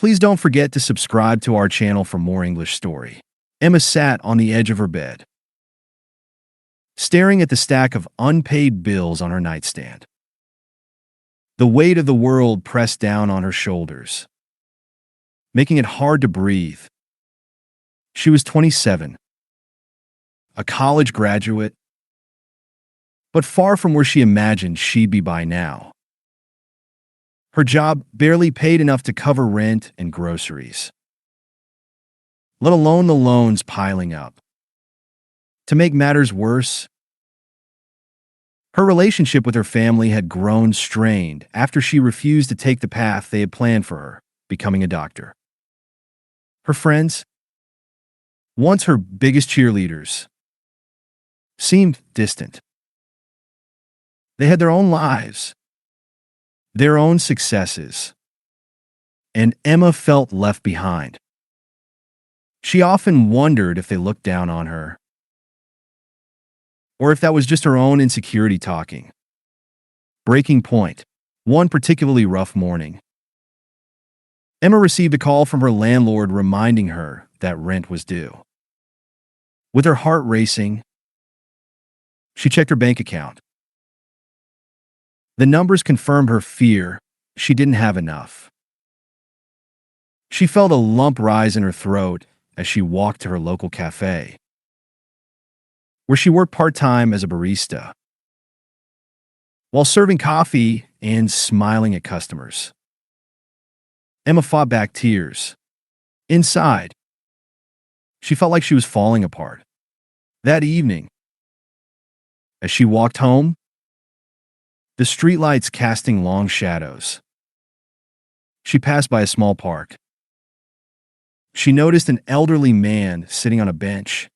Please don't forget to subscribe to our channel for more English story. Emma sat on the edge of her bed, staring at the stack of unpaid bills on her nightstand. The weight of the world pressed down on her shoulders, making it hard to breathe. She was 27, a college graduate, but far from where she imagined she'd be by now. Her job barely paid enough to cover rent and groceries, let alone the loans piling up. To make matters worse, her relationship with her family had grown strained after she refused to take the path they had planned for her, becoming a doctor. Her friends, once her biggest cheerleaders, seemed distant. They had their own lives, their own successes, and Emma felt left behind. She often wondered if they looked down on her, or if that was just her own insecurity talking. Breaking point. One particularly rough morning, Emma received a call from her landlord reminding her that rent was due. With her heart racing, she checked her bank account. The numbers confirmed her fear she didn't have enough. She felt a lump rise in her throat as she walked to her local cafe, where she worked part-time as a barista, while serving coffee and smiling at customers. Emma fought back tears. Inside, she felt like she was falling apart. That evening, as she walked home, the streetlights casting long shadows, she passed by a small park. She noticed an elderly man sitting on a bench,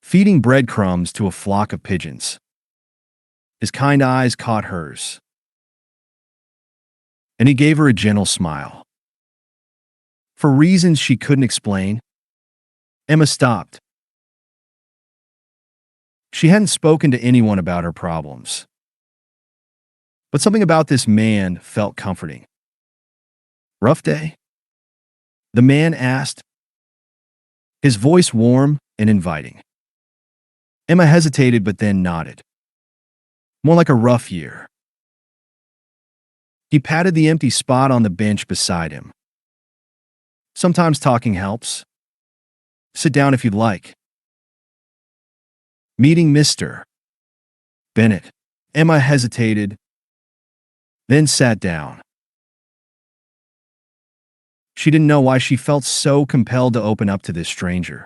feeding breadcrumbs to a flock of pigeons. His kind eyes caught hers, and he gave her a gentle smile. For reasons she couldn't explain, Emma stopped. She hadn't spoken to anyone about her problems, but something about this man felt comforting. "Rough day?" the man asked, his voice warm and inviting. Emma hesitated but then nodded. "More like a rough year." He patted the empty spot on the bench beside him. "Sometimes talking helps. Sit down if you'd like." "Meeting Mr. Bennett." Emma hesitated, then sat down. She didn't know why she felt so compelled to open up to this stranger.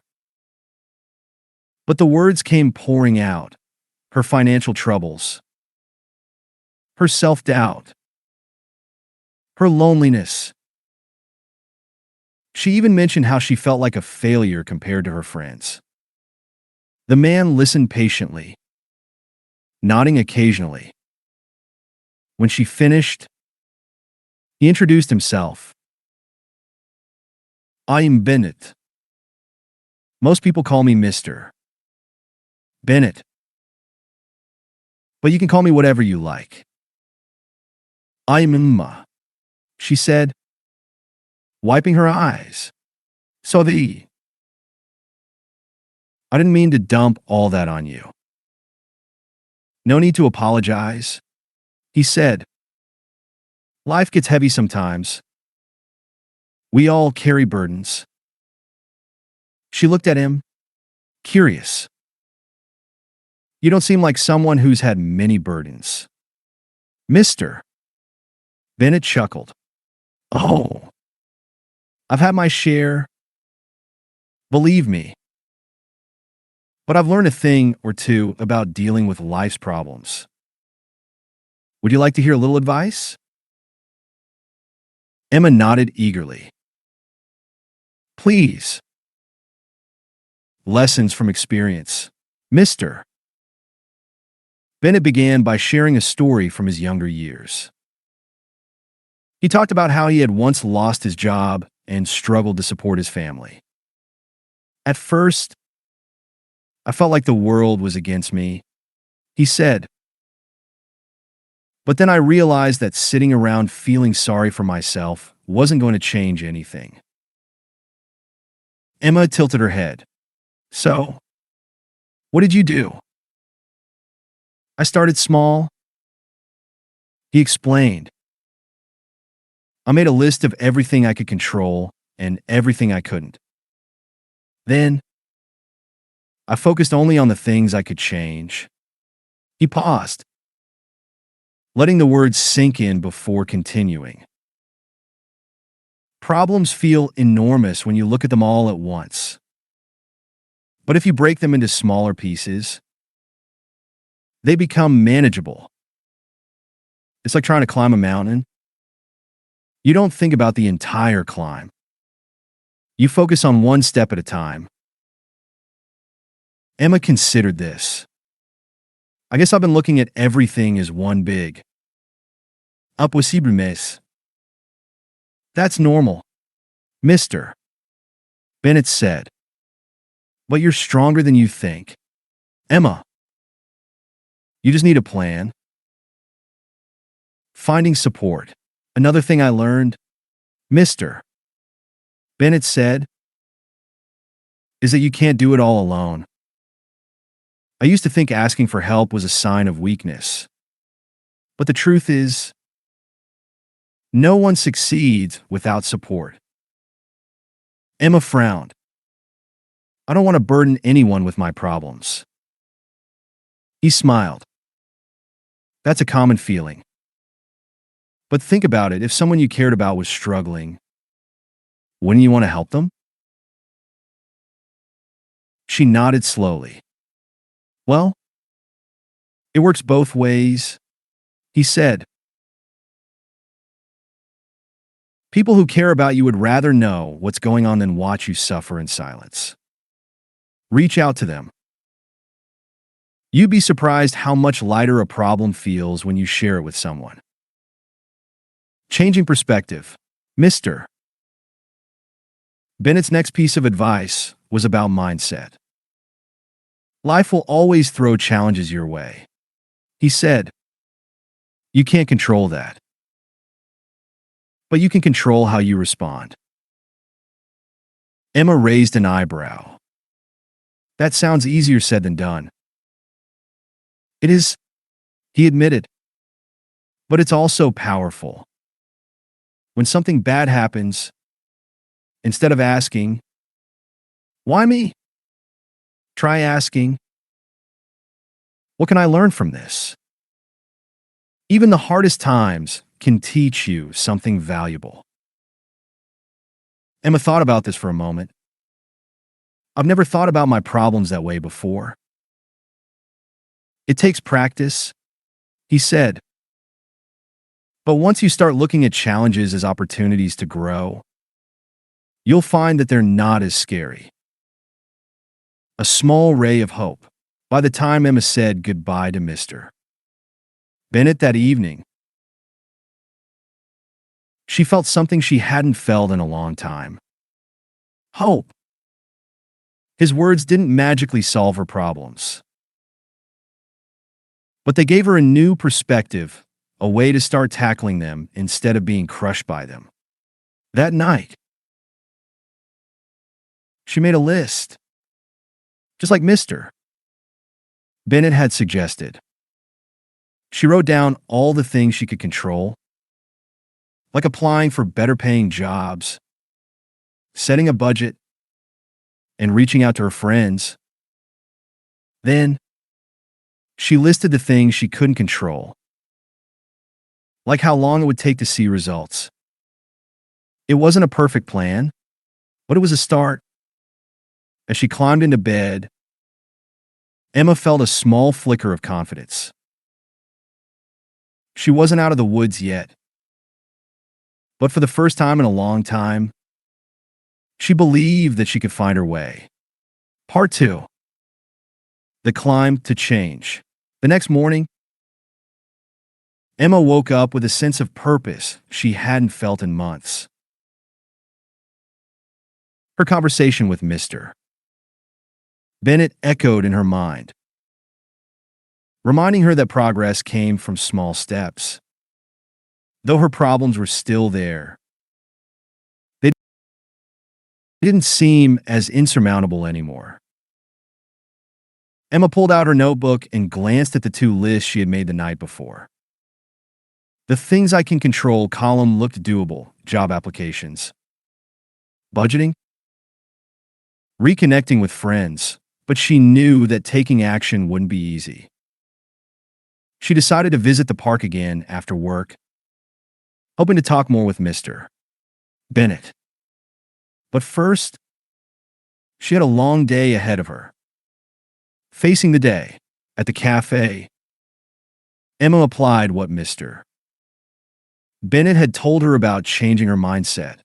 But the words came pouring out. Her financial troubles, her self-doubt, her loneliness. She even mentioned how she felt like a failure compared to her friends. The man listened patiently, nodding occasionally. When she finished, he introduced himself. "I'm Bennett. Most people call me Mr. Bennett, but you can call me whatever you like." "I'm Emma," she said, wiping her eyes. "I didn't mean to dump all that on you." "No need to apologize," he said. "Life gets heavy sometimes. We all carry burdens." She looked at him, curious. "You don't seem like someone who's had many burdens." "Mr. Bennett chuckled. "Oh, I've had my share, believe me. But I've learned a thing or two about dealing with life's problems. Would you like to hear a little advice?" Emma nodded eagerly. "Please." Lessons from experience. Mr. Bennett began by sharing a story from his younger years. He talked about how he had once lost his job and struggled to support his family. "At first, I felt like the world was against me," he said. "But then I realized that sitting around feeling sorry for myself wasn't going to change anything. Emma tilted her head. So, what did you do? I started small, he explained. I made a list of everything I could control and everything I couldn't. Then, I focused only on the things I could change. He paused, letting the words sink in before continuing. Problems feel enormous when you look at them all at once. But if you break them into smaller pieces, they become manageable. It's like trying to climb a mountain. You don't think about the entire climb. You focus on one step at a time. Emma considered this. I guess I've been looking at everything as one big. Impossible mess. That's normal, Mr. Bennett said. But you're stronger than you think. Emma, you just need a plan. Finding support. Another thing I learned, Mr. Bennett said, is that you can't do it all alone. I used to think asking for help was a sign of weakness. But the truth is, no one succeeds without support. Emma frowned. I don't want to burden anyone with my problems. He smiled. That's a common feeling. But think about it, if someone you cared about was struggling, wouldn't you want to help them? She nodded slowly. Well, it works both ways, he said. People who care about you would rather know what's going on than watch you suffer in silence. Reach out to them. You'd be surprised how much lighter a problem feels when you share it with someone. Changing perspective. Mr. Bennett's next piece of advice was about mindset. Life will always throw challenges your way. He said, you can't control that. But you can control how you respond. Emma raised an eyebrow. That sounds easier said than done. It is, he admitted. But it's also powerful. When something bad happens, instead of asking, why me? Try asking, what can I learn from this? Even the hardest times can teach you something valuable. Emma thought about this for a moment. I've never thought about my problems that way before. It takes practice, he said. But once you start looking at challenges as opportunities to grow, you'll find that they're not as scary. A small ray of hope. By the time Emma said goodbye to Mr. Bennett that evening, she felt something she hadn't felt in a long time. Hope. His words didn't magically solve her problems, but they gave her a new perspective, a way to start tackling them instead of being crushed by them. That night, she made a list, just like Mr. Bennett had suggested. She wrote down all the things she could control, like applying for better-paying jobs, setting a budget, and reaching out to her friends. Then, she listed the things she couldn't control, like how long it would take to see results. It wasn't a perfect plan, but it was a start. As she climbed into bed, Emma felt a small flicker of confidence. She wasn't out of the woods yet, but for the first time in a long time, she believed that she could find her way. Part 2. The climb to change. The next morning, Emma woke up with a sense of purpose she hadn't felt in months. Her conversation with Mr. Bennett echoed in her mind, reminding her that progress came from small steps. Though her problems were still there, didn't seem as insurmountable anymore. Emma pulled out her notebook and glanced at the two lists she had made the night before. The things I can control column looked doable: job applications, budgeting, reconnecting with friends, but she knew that taking action wouldn't be easy. She decided to visit the park again after work, hoping to talk more with Mr. Bennett. But first, she had a long day ahead of her. Facing the day, at the cafe, Emma applied what Mr. Bennett had told her about changing her mindset.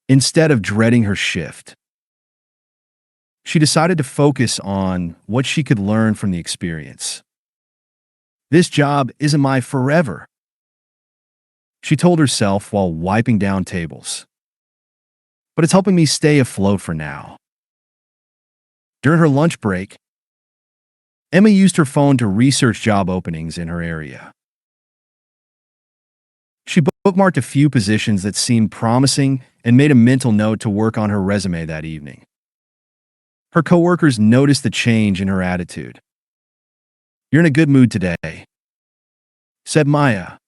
Instead of dreading her shift, she decided to focus on what she could learn from the experience. This job isn't my forever, she told herself while wiping down tables. But it's helping me stay afloat for now. During her lunch break, Emma used her phone to research job openings in her area. She bookmarked a few positions that seemed promising and made a mental note to work on her resume that evening. Her coworkers noticed the change in her attitude. "You're in a good mood today," said Maya,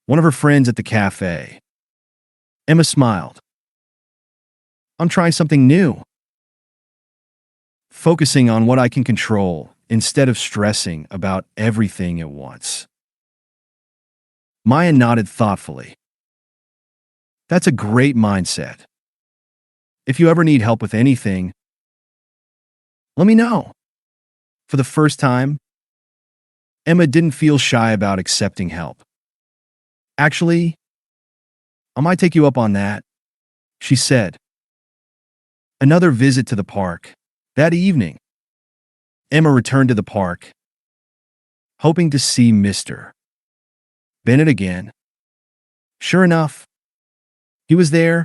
one of her friends at the cafe. Emma smiled. "I'm trying something new, focusing on what I can control instead of stressing about everything at once." Maya nodded thoughtfully. "That's a great mindset. If you ever need help with anything, let me know." For the first time, Emma didn't feel shy about accepting help. "Actually, I might take you up on that," she said. Another visit to the park. That evening, Emma returned to the park, hoping to see Mr. Bennett again. Sure enough, he was there,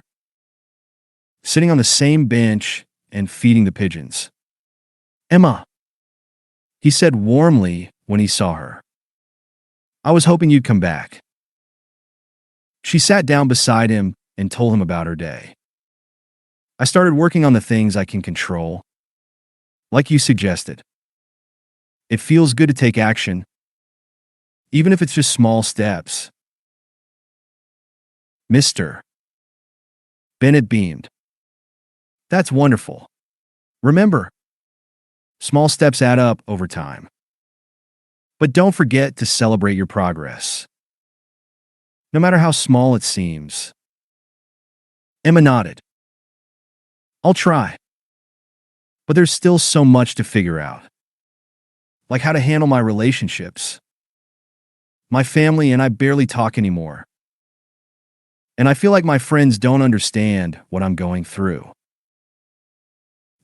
sitting on the same bench and feeding the pigeons. "Emma," he said warmly when he saw her, "I was hoping you'd come back." She sat down beside him and told him about her day. "I started working on the things I can control, like you suggested. It feels good to take action, even if it's just small steps." Mr. Bennett beamed. "That's wonderful. Remember, small steps add up over time. But don't forget to celebrate your progress, no matter how small it seems." Emma nodded. "I'll try. But there's still so much to figure out. Like how to handle my relationships. My family and I barely talk anymore. And I feel like my friends don't understand what I'm going through."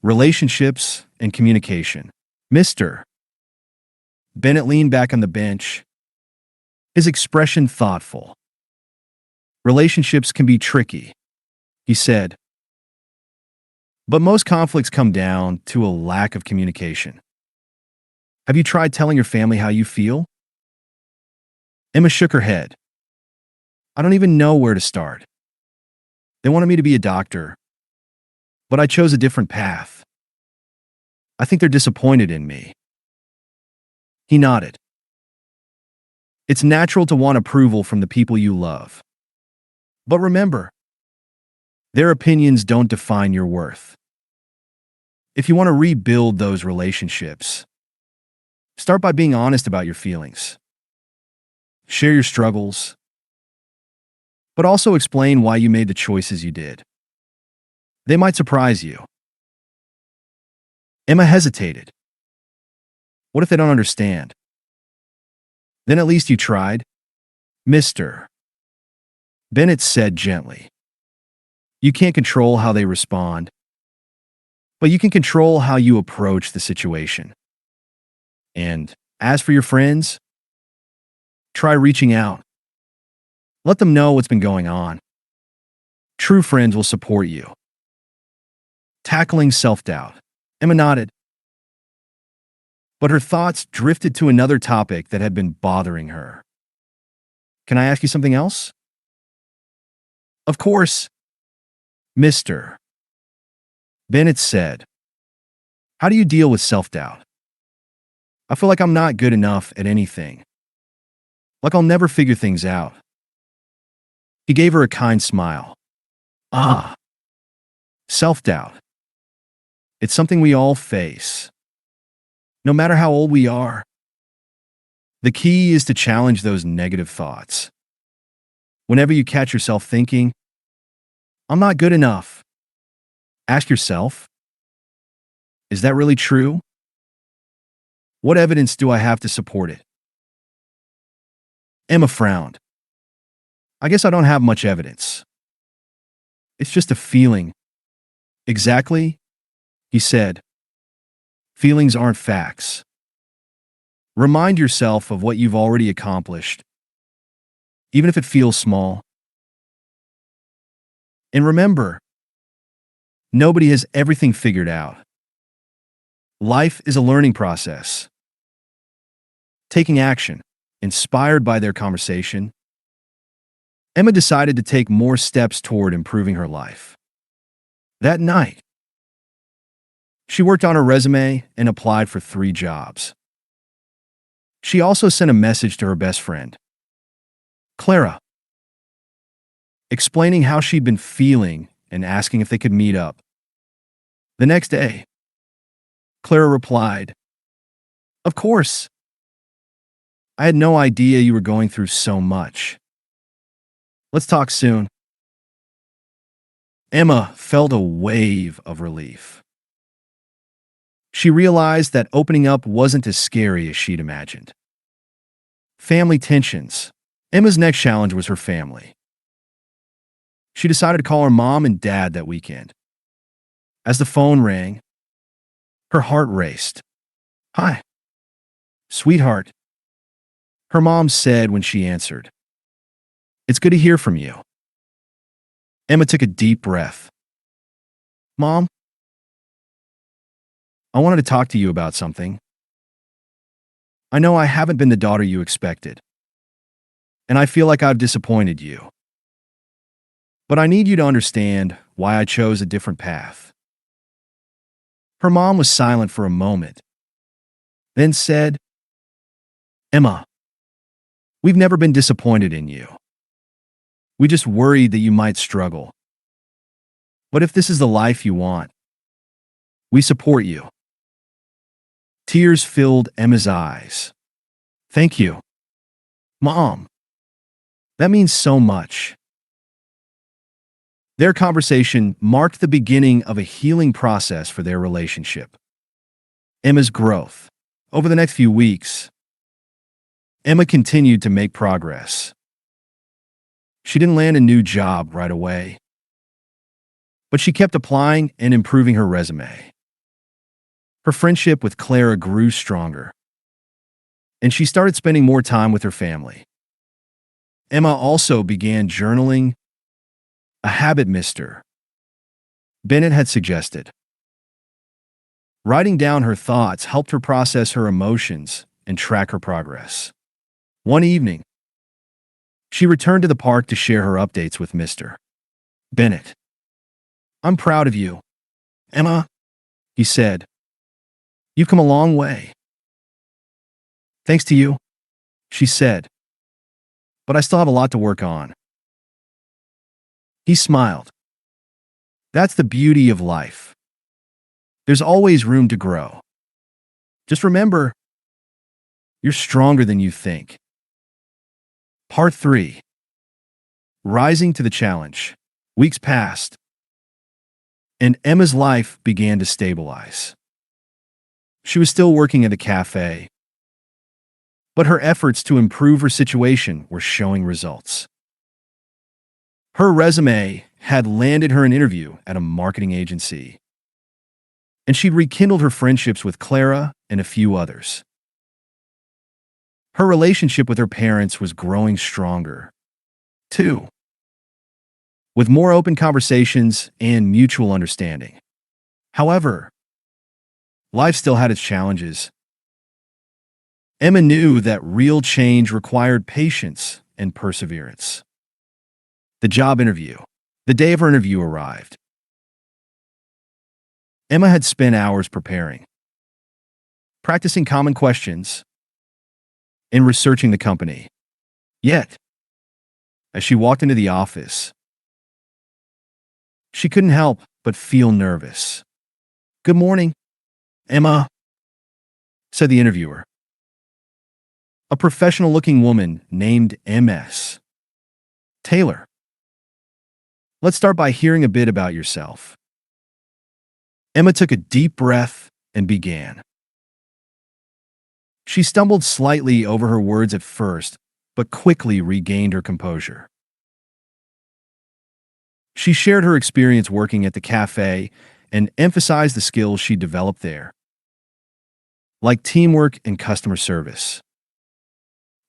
Relationships and communication. Mr. Bennett leaned back on the bench, his expression thoughtful. "Relationships can be tricky," he said. "But most conflicts come down to a lack of communication. Have you tried telling your family how you feel?" Emma shook her head. "I don't even know where to start. They wanted me to be a doctor, but I chose a different path. I think they're disappointed in me." He nodded. "It's natural to want approval from the people you love. But remember, their opinions don't define your worth. If you want to rebuild those relationships, start by being honest about your feelings. Share your struggles, but also explain why you made the choices you did. They might surprise you." Emma hesitated. What if they don't understand? Then at least you tried. Mr. Bennett said gently. You can't control how they respond, but you can control how you approach the situation. And as for your friends, try reaching out. Let them know what's been going on. True friends will support you. Tackling self-doubt. Emma nodded. But her thoughts drifted to another topic that had been bothering her. Can I ask you something else? Of course. Mr. Bennett said, "How do you deal with self-doubt? I feel like I'm not good enough at anything. Like I'll never figure things out." He gave her a kind smile. Ah, self-doubt. It's something we all face, no matter how old we are. The key is to challenge those negative thoughts. Whenever you catch yourself thinking, "I'm not good enough," ask yourself, is that really true? What evidence do I have to support it? Emma frowned. "I guess I don't have much evidence. It's just a feeling." "Exactly," he said. "Feelings aren't facts. Remind yourself of what you've already accomplished, even if it feels small. And remember, nobody has everything figured out. Life is a learning process." Taking action, inspired by their conversation, Emma decided to take more steps toward improving her life. That night, she worked on her resume and applied for 3 jobs. She also sent a message to her best friend, Clara, explaining how she'd been feeling and asking if they could meet up. The next day, Clara replied, "Of course. I had no idea you were going through so much. Let's talk soon." Emma felt a wave of relief. She realized that opening up wasn't as scary as she'd imagined. Family tensions. Emma's next challenge was her family. She decided to call her mom and dad that weekend. As the phone rang, her heart raced. "Hi, sweetheart," her mom said when she answered. "It's good to hear from you." Emma took a deep breath. "Mom, I wanted to talk to you about something. I know I haven't been the daughter you expected, and I feel like I've disappointed you. But I need you to understand why I chose a different path." Her mom was silent for a moment, then said, "Emma, we've never been disappointed in you. We just worried that you might struggle. But if this is the life you want, we support you." Tears filled Emma's eyes. "Thank you, Mom. That means so much." Their conversation marked the beginning of a healing process for their relationship. Emma's growth. Over the next few weeks, Emma continued to make progress. She didn't land a new job right away, but she kept applying and improving her resume. Her friendship with Clara grew stronger, and she started spending more time with her family. Emma also began journaling, a habit Mr. Bennett had suggested. Writing down her thoughts helped her process her emotions and track her progress. One evening, she returned to the park to share her updates with Mr. Bennett. "I'm proud of you, Emma," he said. "You've come a long way." "Thanks to you," she said. "But I still have a lot to work on." He smiled. "That's the beauty of life. There's always room to grow. Just remember, you're stronger than you think." Part 3. Rising to the challenge. Weeks passed, and Emma's life began to stabilize. She was still working at a cafe, but her efforts to improve her situation were showing results. Her resume had landed her an interview at a marketing agency, and she'd rekindled her friendships with Clara and a few others. Her relationship with her parents was growing stronger, too, with more open conversations and mutual understanding. However, life still had its challenges. Emma knew that real change required patience and perseverance. The job interview. The day of her interview arrived. Emma had spent hours preparing, practicing common questions, and researching the company. Yet, as she walked into the office, she couldn't help but feel nervous. "Good morning, Emma," said the interviewer, a professional-looking woman named Ms. Taylor. "Let's start by hearing a bit about yourself." Emma took a deep breath and began. She stumbled slightly over her words at first, but quickly regained her composure. She shared her experience working at the cafe and emphasized the skills she developed there, like teamwork and customer service.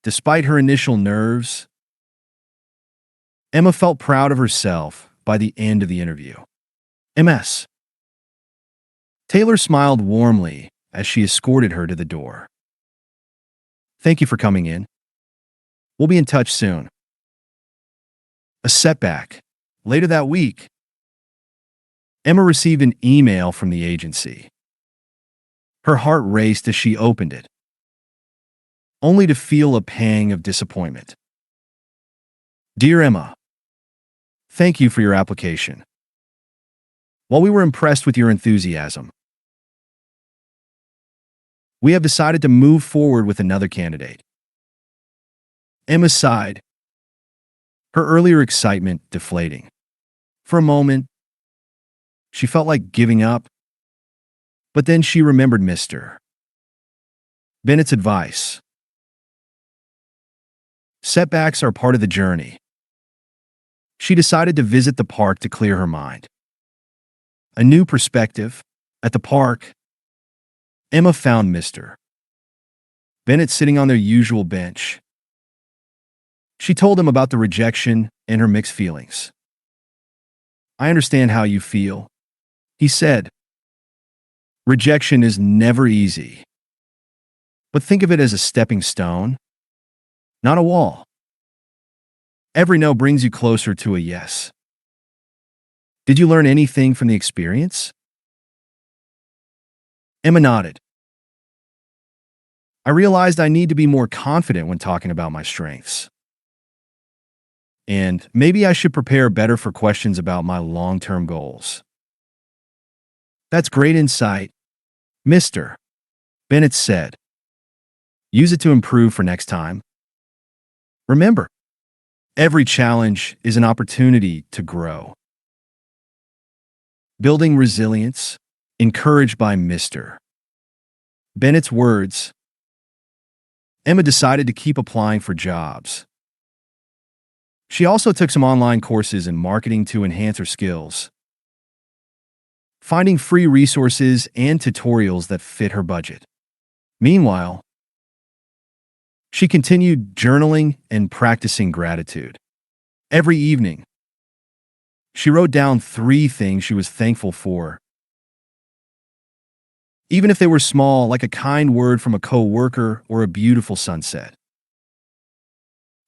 Despite her initial nerves, Emma felt proud of herself by the end of the interview. Ms. Taylor smiled warmly as she escorted her to the door. "Thank you for coming in. We'll be in touch soon." A setback. Later that week, Emma received an email from the agency. Her heart raced as she opened it, only to feel a pang of disappointment. "Dear Emma, thank you for your application. While we were impressed with your enthusiasm, we have decided to move forward with another candidate." Emma sighed, her earlier excitement deflating. For a moment, she felt like giving up, but then she remembered Mr. Bennett's advice. Setbacks are part of the journey. She decided to visit the park to clear her mind. A new perspective. At the park, Emma found Mr. Bennett sitting on their usual bench. She told him about the rejection and her mixed feelings. "I understand how you feel," he said. "Rejection is never easy. But think of it as a stepping stone, not a wall. Every no brings you closer to a yes. Did you learn anything from the experience?" Emma nodded. "I realized I need to be more confident when talking about my strengths. And maybe I should prepare better for questions about my long-term goals." "That's great insight," Mr. Bennett said. "Use it to improve for next time. Remember, every challenge is an opportunity to grow." Building resilience, encouraged by Mr. Bennett's words, Emma decided to keep applying for jobs. She also took some online courses in marketing to enhance her skills, finding free resources and tutorials that fit her budget. Meanwhile, she continued journaling and practicing gratitude. Every evening, she wrote down 3 things she was thankful for, even if they were small, like a kind word from a coworker or a beautiful sunset.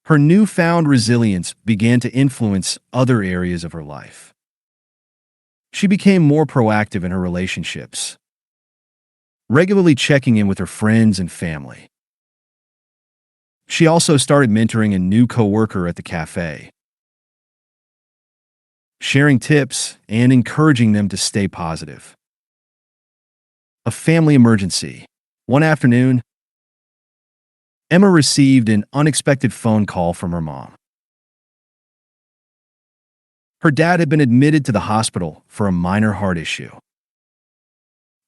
Her newfound resilience began to influence other areas of her life. She became more proactive in her relationships, regularly checking in with her friends and family. She also started mentoring a new coworker at the cafe, sharing tips and encouraging them to stay positive. A family emergency. One afternoon, Emma received an unexpected phone call from her mom. Her dad had been admitted to the hospital for a minor heart issue,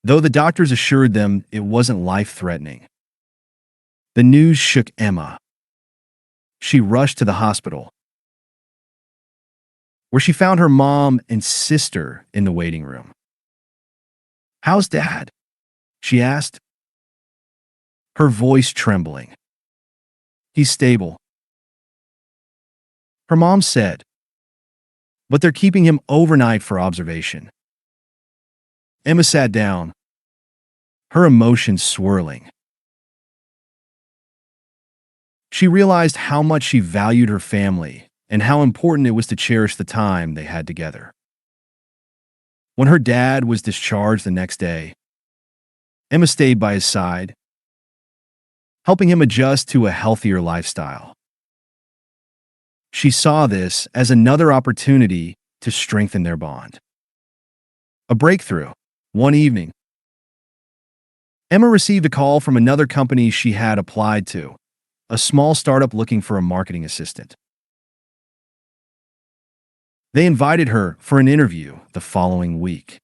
though the doctors assured them it wasn't life-threatening. The news shook Emma. She rushed to the hospital, where she found her mom and sister in the waiting room. "How's Dad?" she asked, her voice trembling. "He's stable," her mom said, "but they're keeping him overnight for observation." Emma sat down, her emotions swirling. She realized how much she valued her family and how important it was to cherish the time they had together. When her dad was discharged the next day, Emma stayed by his side, helping him adjust to a healthier lifestyle. She saw this as another opportunity to strengthen their bond. A breakthrough. One evening, Emma received a call from another company she had applied to, a small startup looking for a marketing assistant. They invited her for an interview the following week.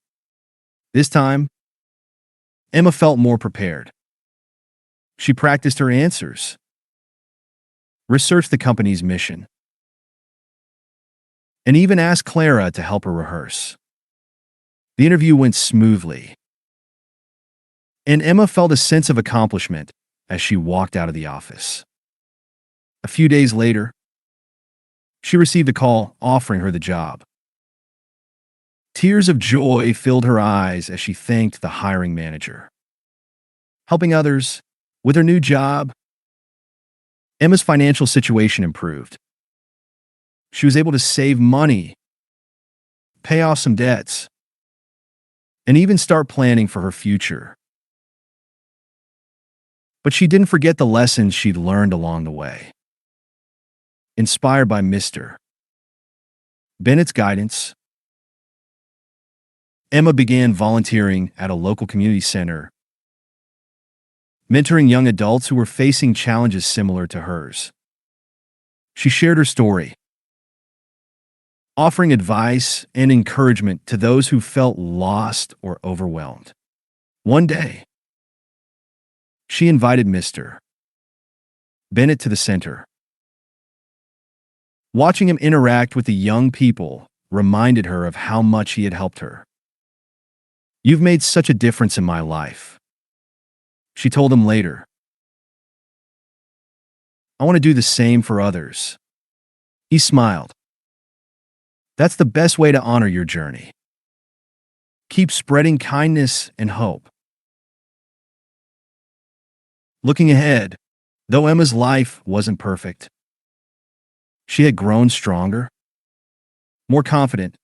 This time, Emma felt more prepared. She practiced her answers, researched the company's mission, and even asked Clara to help her rehearse. The interview went smoothly, and Emma felt a sense of accomplishment as she walked out of the office. A few days later, she received a call offering her the job. Tears of joy filled her eyes as she thanked the hiring manager. Helping others with her new job, Emma's financial situation improved. She was able to save money, pay off some debts, and even start planning for her future. But she didn't forget the lessons she'd learned along the way. Inspired by Mr. Bennett's guidance, Emma began volunteering at a local community center, mentoring young adults who were facing challenges similar to hers. She shared her story, offering advice and encouragement to those who felt lost or overwhelmed. One day, she invited Mr. Bennett to the center. Watching him interact with the young people reminded her of how much he had helped her. "You've made such a difference in my life," she told him later. "I want to do the same for others." He smiled. "That's the best way to honor your journey. Keep spreading kindness and hope." Looking ahead, though Emma's life wasn't perfect, she had grown stronger, more confident,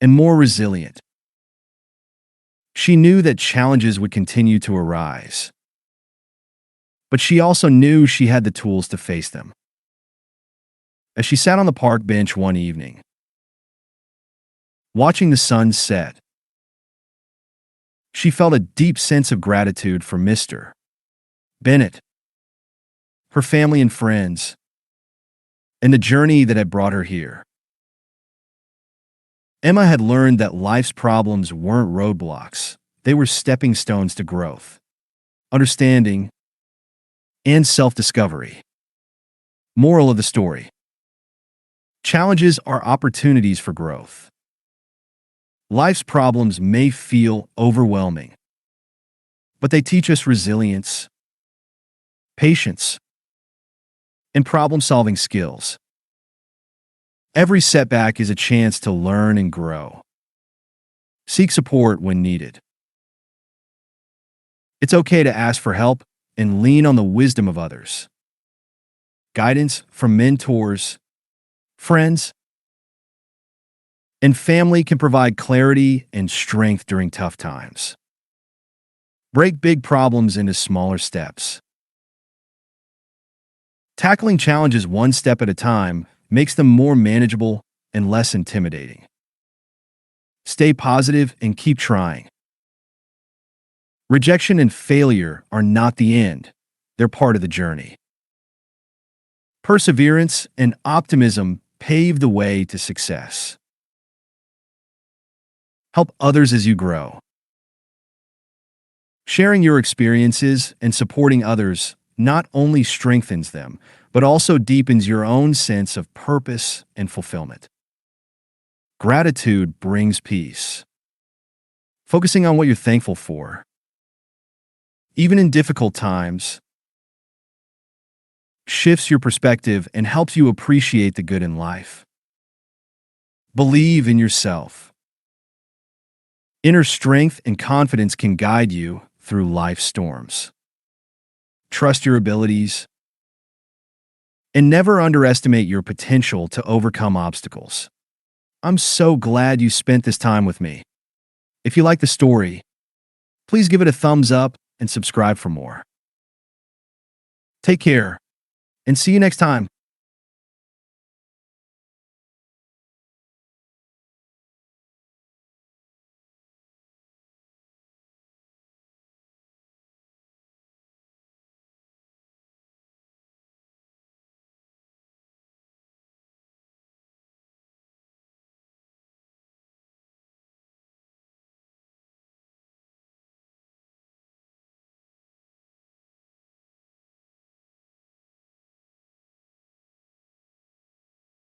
and more resilient. She knew that challenges would continue to arise, but she also knew she had the tools to face them. As she sat on the park bench one evening, watching the sun set, she felt a deep sense of gratitude for Mr. Bennett, her family and friends, and the journey that had brought her here. Emma had learned that life's problems weren't roadblocks. They were stepping stones to growth, understanding, and self-discovery. Moral of the story: challenges are opportunities for growth. Life's problems may feel overwhelming, but they teach us resilience, patience, and problem-solving skills. Every setback is a chance to learn and grow. Seek support when needed. It's okay to ask for help and lean on the wisdom of others. Guidance from mentors, friends, and family can provide clarity and strength during tough times. Break big problems into smaller steps. Tackling challenges one step at a time makes them more manageable and less intimidating. Stay positive and keep trying. Rejection and failure are not the end. They're part of the journey. Perseverance and optimism pave the way to success. Help others as you grow. Sharing your experiences and supporting others not only strengthens them, but also deepens your own sense of purpose and fulfillment. Gratitude brings peace. Focusing on what you're thankful for, even in difficult times, shifts your perspective and helps you appreciate the good in life. Believe in yourself. Inner strength and confidence can guide you through life's storms. Trust your abilities, and never underestimate your potential to overcome obstacles. I'm so glad you spent this time with me. If you like the story, please give it a thumbs up and subscribe for more. Take care, and see you next time.